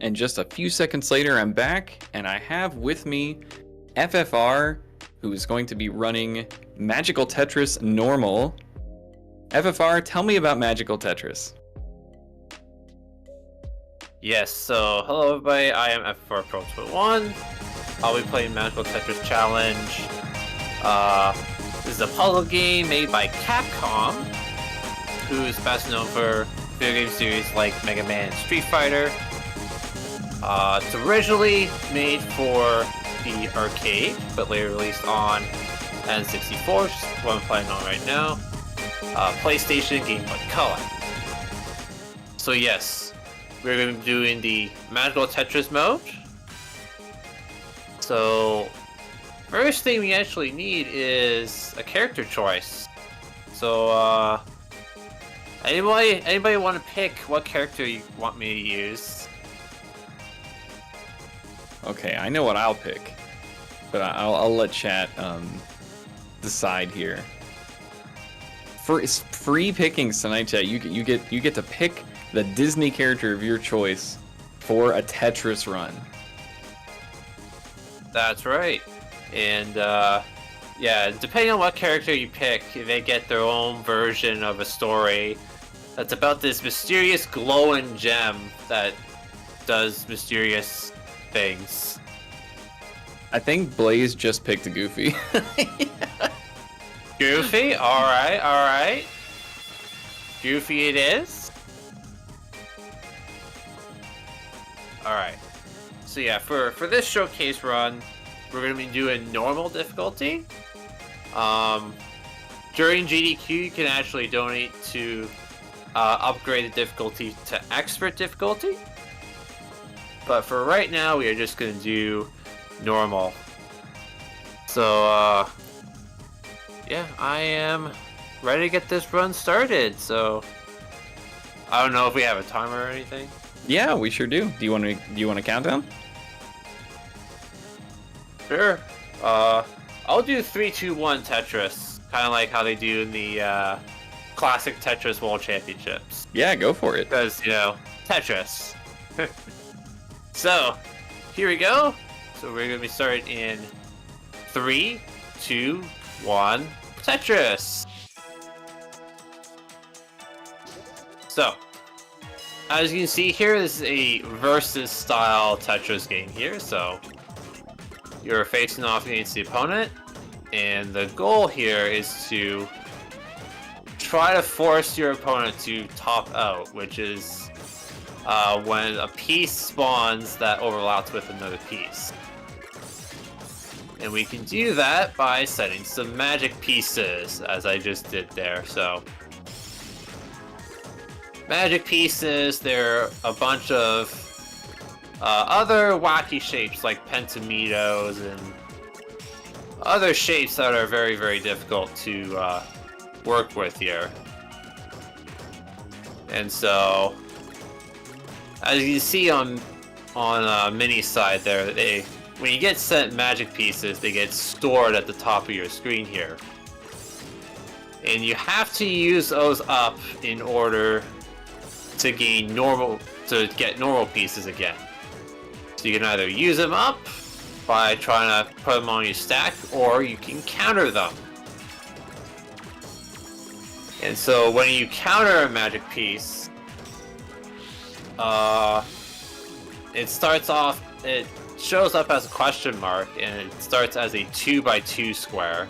And just a few seconds later, I'm back, and I have with me FFR, who is going to be running Magical Tetris Normal. FFR, tell me about Magical Tetris. Yes, so hello everybody, I am FFR Pro 1. I'll be playing Magical Tetris Challenge. This is a puzzle game made by Capcom, who is best known for video game series like Mega Man and Street Fighter. It's originally made for the arcade, but later released on N64, which is what I'm playing on right now, PlayStation, Game Boy Color. So yes, we're going to be doing the Magical Tetris mode. So, first thing we actually need is a character choice. So, anybody want to pick what character you want me to use? Okay, I know what I'll pick, but I'll let chat decide here. For free pickings tonight, chat. You get to pick the Disney character of your choice for a Tetris run. That's right. And yeah, depending on what character you pick, they get their own version of a story that's about this mysterious glowing gem that does mysterious things. I think Blaze just picked a Goofy. Goofy? Alright. Goofy it is. Alright. So yeah, for this showcase run, we're going to be doing normal difficulty. During GDQ, you can actually donate to upgrade the difficulty to expert difficulty. But for right now, we are just going to do normal. So, yeah, I am ready to get this run started. So, I don't know if we have a timer or anything. Yeah, we sure do. Do you want to countdown? Sure. I'll do 3, 2, 1 Tetris, kind of like how they do in the classic Tetris World Championships. Yeah, go for it. Because, you know, Tetris. So, here we go. So we're going to be starting in 3, 2, 1, Tetris. So, as you can see here, this is a versus style Tetris game here. So, you're facing off against the opponent, and the goal here is to try to force your opponent to top out, which is when a piece spawns that overlaps with another piece. And we can do that by setting some magic pieces, as I just did there. So, magic pieces, they're a bunch of other wacky shapes like pentamidos and other shapes that are very, very difficult to work with here. And so, as you can see on mini side there, when you get sent magic pieces, they get stored at the top of your screen here. And you have to use those up in order to get normal pieces again. So you can either use them up by trying to put them on your stack, or you can counter them. And so when you counter a magic piece, it shows up as a question mark, and it starts as a 2x2 square.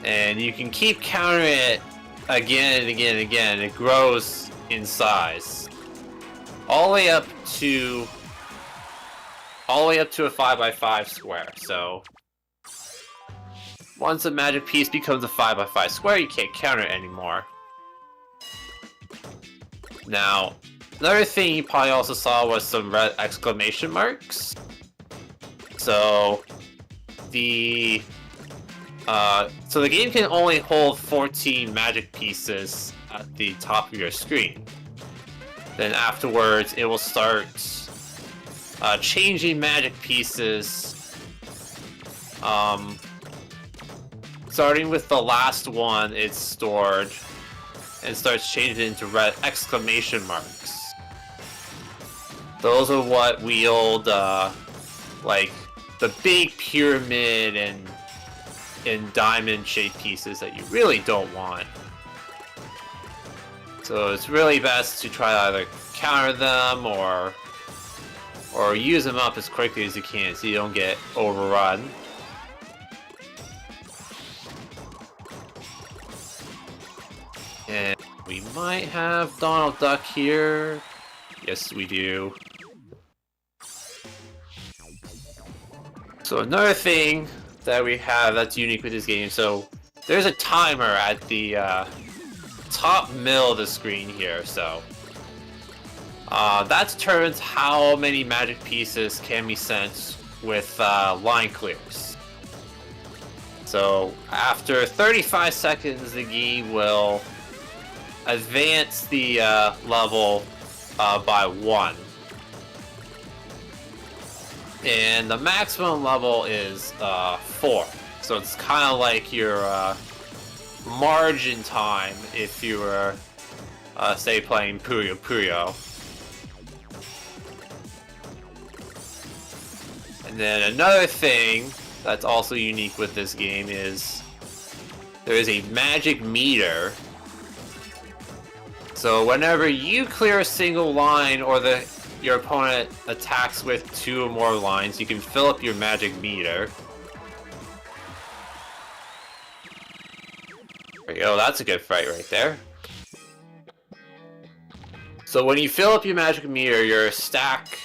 And you can keep countering it again and again and again. It grows in size, all the way up to a 5x5 square. So once a magic piece becomes a 5x5 square, you can't counter it anymore. Now, another thing you probably also saw was some red exclamation marks. So the game can only hold 14 magic pieces at the top of your screen. Then afterwards, it will start changing magic pieces. Starting with the last one, it's stored and starts changing into red exclamation marks. Those are what wield like the big pyramid and diamond-shaped pieces that you really don't want. So it's really best to try to either counter them or use them up as quickly as you can so you don't get overrun. And we might have Donald Duck here. Yes, we do. So another thing that we have that's unique with this game, so there's a timer at the top middle of the screen here, so that determines how many magic pieces can be sent with line clears. So after 35 seconds, the game will advance the level by 1. And the maximum level is 4. So it's kind of like your margin time if you were, say, playing Puyo Puyo. And then another thing that's also unique with this game is there is a magic meter. So whenever you clear a single line or your opponent attacks with 2 or more lines, you can fill up your magic meter. There you go, that's a good fight right there. So when you fill up your magic meter, your stack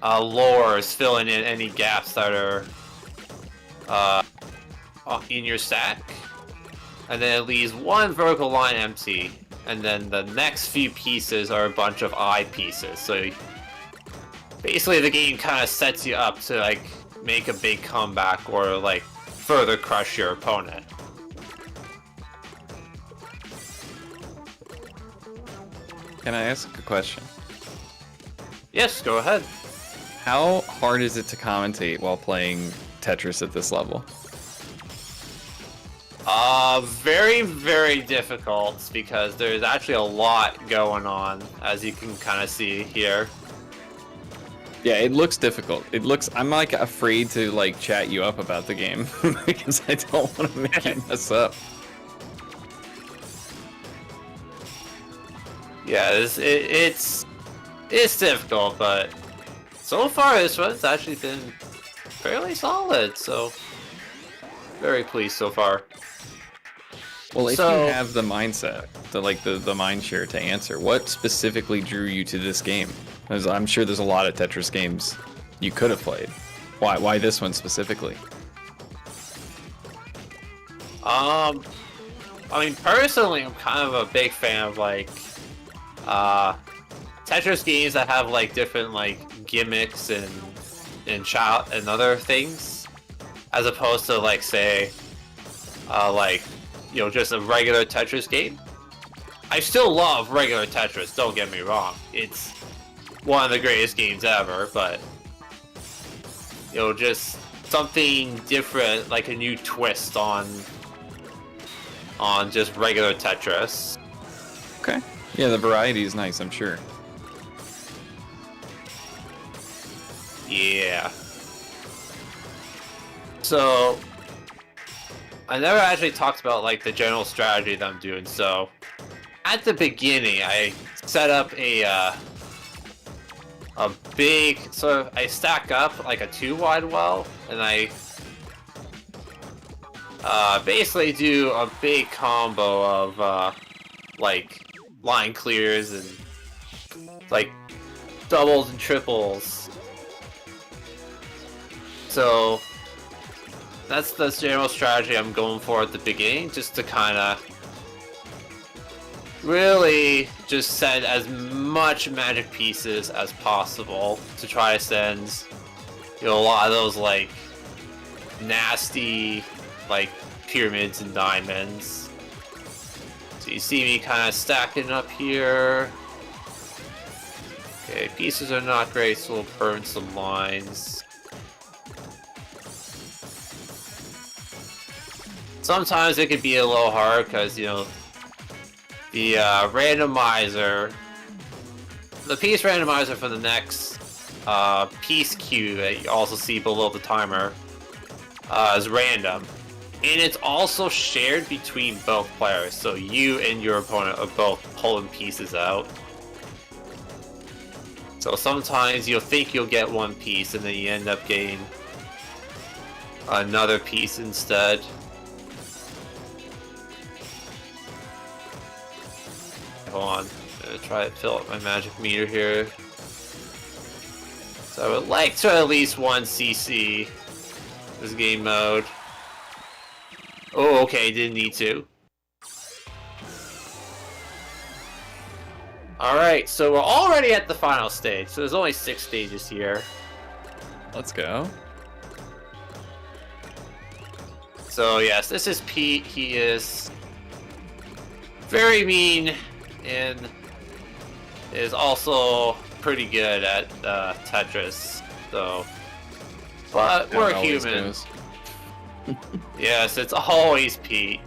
lowers, filling in any gaps that are in your stack. And then it leaves 1 vertical line empty. And then the next few pieces are a bunch of eye pieces. So basically the game kind of sets you up to like make a big comeback or like further crush your opponent. Can I ask a question? Yes, go ahead. How hard is it to commentate while playing Tetris at this level? Very, very difficult because there's actually a lot going on, as you can kind of see here. Yeah, it looks difficult. I'm like afraid to like chat you up about the game because I don't want to make you mess up. Yeah, it's difficult, but so far this one's actually been fairly solid, so very pleased so far. Well, if you have the mindset, the mind share to answer, what specifically drew you to this game? Because I'm sure there's a lot of Tetris games you could have played. Why this one specifically? I mean, personally, I'm kind of a big fan of like Tetris games that have like different like gimmicks and other things, as opposed to like say like, you know, just a regular Tetris game. I still love regular Tetris, don't get me wrong. It's one of the greatest games ever, but you know, just something different, like a new twist on just regular Tetris. Okay. Yeah, the variety is nice, I'm sure. Yeah. So I never actually talked about like the general strategy that I'm doing. So at the beginning, I set up a big I stack up like a 2-wide well, and I basically do a big combo of like line clears and like doubles and triples. So that's the general strategy I'm going for at the beginning, just to kind of really just send as much magic pieces as possible to try to send, you know, a lot of those like nasty like pyramids and diamonds. So you see me kind of stacking up here. Okay, pieces are not great, so we'll burn some lines. Sometimes it can be a little hard because, you know, the randomizer the piece randomizer for the next piece queue that you also see below the timer is random. And it's also shared between both players, so you and your opponent are both pulling pieces out. So sometimes you'll think you'll get one piece and then you end up getting another piece instead. Hold on, I'm gonna try to fill up my magic meter here. So I would like to at least 1 CC this game mode. Oh, okay, didn't need to. Alright, so we're already at the final stage, so there's only 6 stages here. Let's go. So yes, this is Pete. He is very mean and is also pretty good at Tetris. So, but we're humans. Yes, it's always Pete.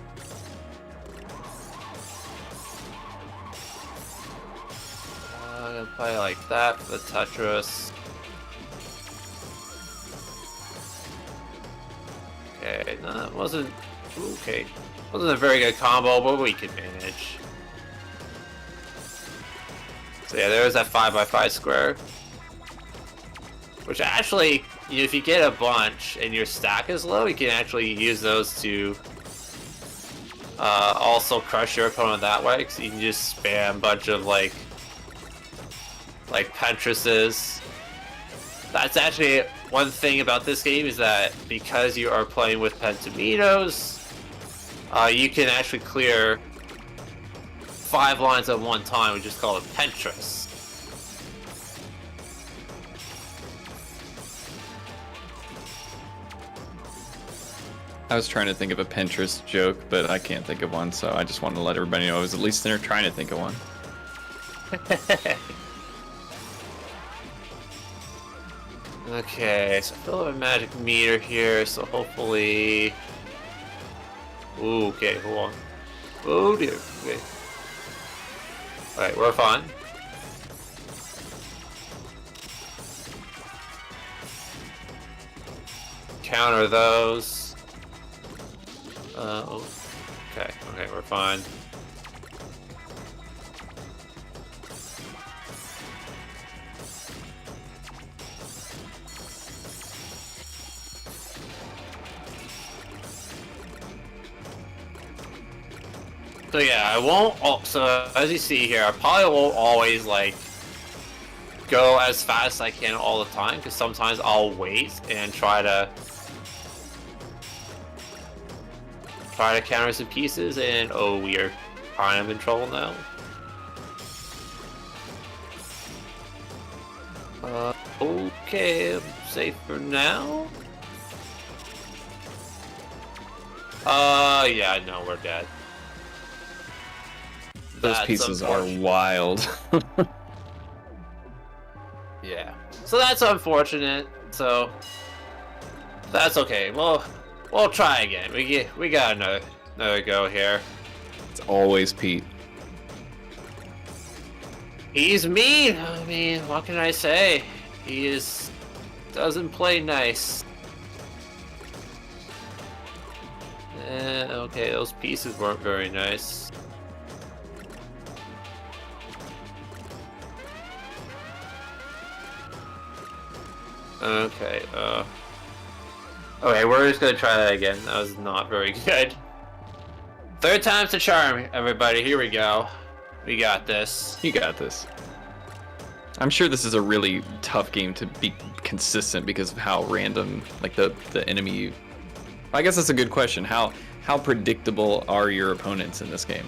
I'm gonna play like that for the Tetris. Okay, no, that wasn't... Okay. Wasn't a very good combo, but we can manage. So yeah, there's that 5x5 square. Which actually, you know, if you get a bunch and your stack is low, you can actually use those to also crush your opponent that way, because you can just spam a bunch of like Petrises. That's actually one thing about this game, is that because you are playing with Pentaminos, you can actually clear 5 lines at one time, which is called a Pentris. I was trying to think of a Pinterest joke, but I can't think of one, so I just wanted to let everybody know I was at least there trying to think of one. Okay, so fill up a magic meter here, so hopefully... Ooh, okay, hold on. Oh dear, okay. Alright, we're fine. Counter those. Okay, we're fine. So yeah, I won't. So as you see here, I probably won't always like go as fast as I can all the time, because sometimes I'll wait and try to counter some pieces, and oh, we are kind of in trouble now. Okay, I'm safe for now. Yeah, no, we're dead. Those pieces are wild. Yeah. So that's unfortunate. So that's okay. We'll try again. We got another go here. It's always Pete. He's mean. I mean, what can I say? He doesn't play nice. Okay, those pieces weren't very nice. Okay, okay, we're just gonna try that again. That was not very good. 3rd time's the charm, everybody. Here we go. We got this. You got this. I'm sure this is a really tough game to be consistent because of how random, like the enemy. I guess that's a good question. How predictable are your opponents in this game?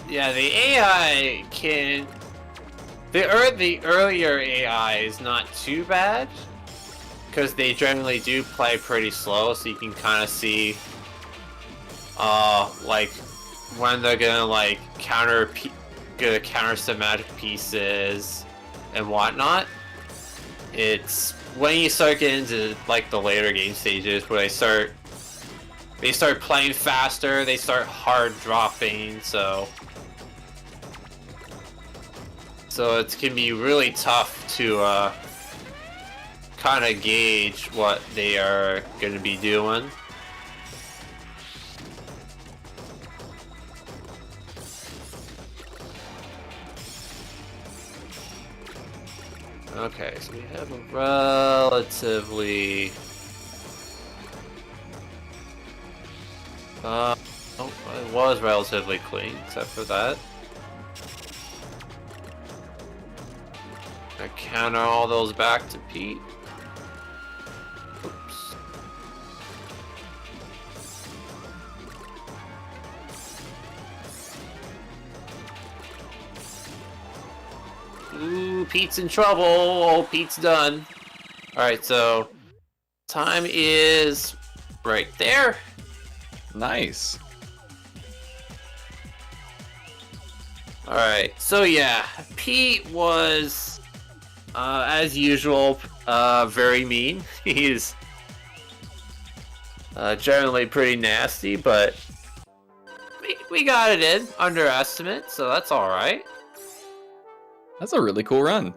Yeah, the AI can... The earlier AI is not too bad, because they generally do play pretty slow, so you can kind of see, like, when they're gonna, like, counter some magic pieces and whatnot. It's when you start getting into, like, the later game stages where they start they start playing faster, they start hard dropping, so it can be really tough to kind of gauge what they are going to be doing. Okay, so we have a relatively oh, it was relatively clean, except for that. I counter all those back to Pete. Oops. Ooh, Pete's in trouble. Oh, Pete's done. Alright, so time is right there. Nice. Alright, so yeah, Pete was, as usual, very mean. He's generally pretty nasty, but we got it in, underestimate, so that's alright. That's a really cool run.